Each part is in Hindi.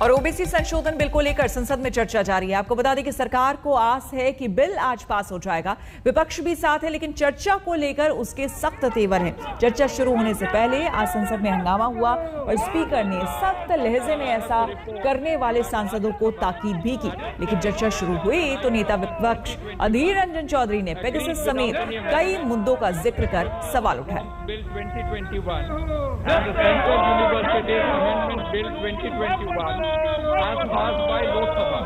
और ओबीसी संशोधन बिल को लेकर संसद में चर्चा जारी है। आपको बता दें कि सरकार को आस है कि बिल आज पास हो जाएगा। विपक्ष भी साथ है, लेकिन चर्चा को लेकर उसके सख्त तेवर हैं। चर्चा शुरू होने से पहले आज संसद में हंगामा हुआ और स्पीकर ने सख्त लहजे में ऐसा करने वाले सांसदों को ताकीद भी की। लेकिन चर्चा शुरू हुई तो नेता विपक्ष अधीर रंजन चौधरी ने पेगासस समेत कई मुद्दों का जिक्र कर सवाल उठाए। Bill 2021 and the Central Universities Amendment Bill 2021 as passed by Lok Sabha.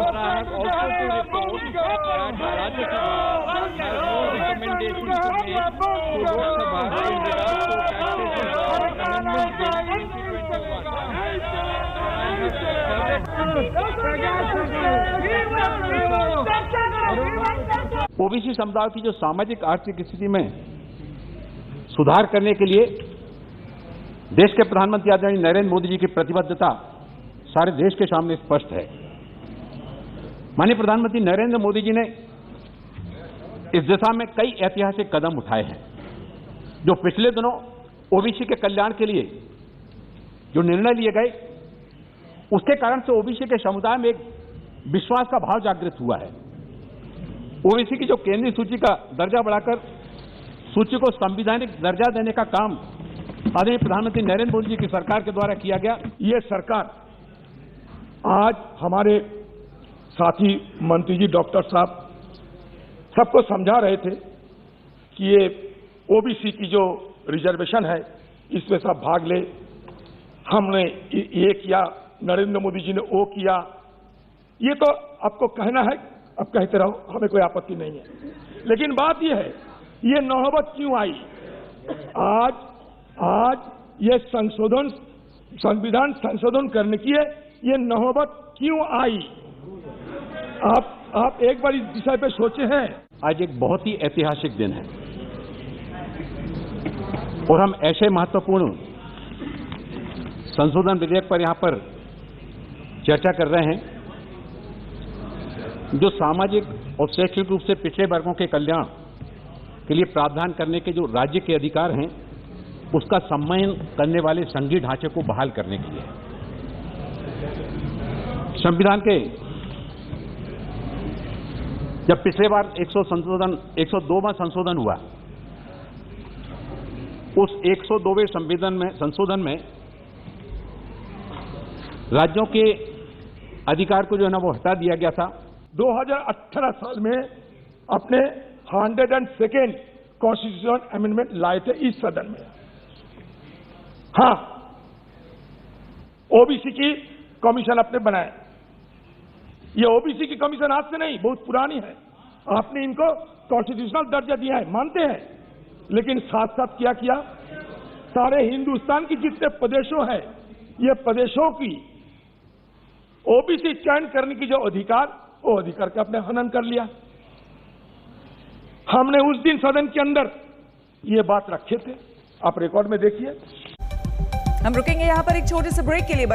And I have also to report that Rajya Sabha has no recommendation to make to Lok Sabha in regard to taxation law Amendment Bill 2021. OBC समुदाय की जो सामाजिक आर्थिक स्थिति में सुधार करने के लिए देश के प्रधानमंत्री आदरणीय नरेंद्र मोदी जी की प्रतिबद्धता सारे देश के सामने स्पष्ट है। माननीय प्रधानमंत्री नरेंद्र मोदी जी ने इस दिशा में कई ऐतिहासिक कदम उठाए हैं। जो पिछले दिनों ओबीसी के कल्याण के लिए जो निर्णय लिए गए, उसके कारण से ओबीसी के समुदाय में एक विश्वास का भाव जागृत हुआ है। ओबीसी की जो केंद्रीय सूची का दर्जा बढ़ाकर सूची को संवैधानिक दर्जा देने का काम आदरणीय प्रधानमंत्री नरेंद्र मोदी जी की सरकार के द्वारा किया गया। ये सरकार आज हमारे साथी मंत्री जी डॉक्टर साहब सबको समझा रहे थे कि ये ओबीसी की जो रिजर्वेशन है इसमें सब भाग ले। हमने ये किया, नरेंद्र मोदी जी ने वो किया। ये तो आपको कहना है, अब कहते रहो, हमें कोई आपत्ति नहीं है। लेकिन बात यह है, ये नौबत क्यों आई? आज ये संविधान संशोधन करने की है, ये नौबत क्यों आई? आप एक बार इस विषय पे सोचे हैं? आज एक बहुत ही ऐतिहासिक दिन है और हम ऐसे महत्वपूर्ण संशोधन विधेयक पर यहां पर चर्चा कर रहे हैं जो सामाजिक और शैक्षिक रूप से पिछड़े वर्गों के कल्याण के लिए प्रावधान करने के जो राज्य के अधिकार हैं उसका सम्मान करने वाले संघीय ढांचे को बहाल करने के लिए। संविधान के जब पिछले बार 102वां संशोधन हुआ, उस 102वें संशोधन में राज्यों के अधिकार को जो है ना वो हटा दिया गया था। 2018 साल में अपने 102nd कॉन्स्टिट्यूशन अमेंडमेंट लाए थे इस सदन में। हाँ, ओबीसी की कमीशन आपने बनाया। ये ओबीसी की कमीशन आज से नहीं, बहुत पुरानी है। आपने इनको कॉन्स्टिट्यूशनल दर्जा दिया है, मानते हैं, लेकिन साथ साथ क्या किया? सारे हिंदुस्तान की जितने प्रदेशों हैं, ये प्रदेशों की ओबीसी चयन करने की जो अधिकार, वो अधिकार का आपने हनन कर लिया। हमने उस दिन सदन के अंदर ये बात रखे थे, आप रिकॉर्ड में देखिए। हम रुकेंगे यहां पर एक छोटे से ब्रेक के लिए।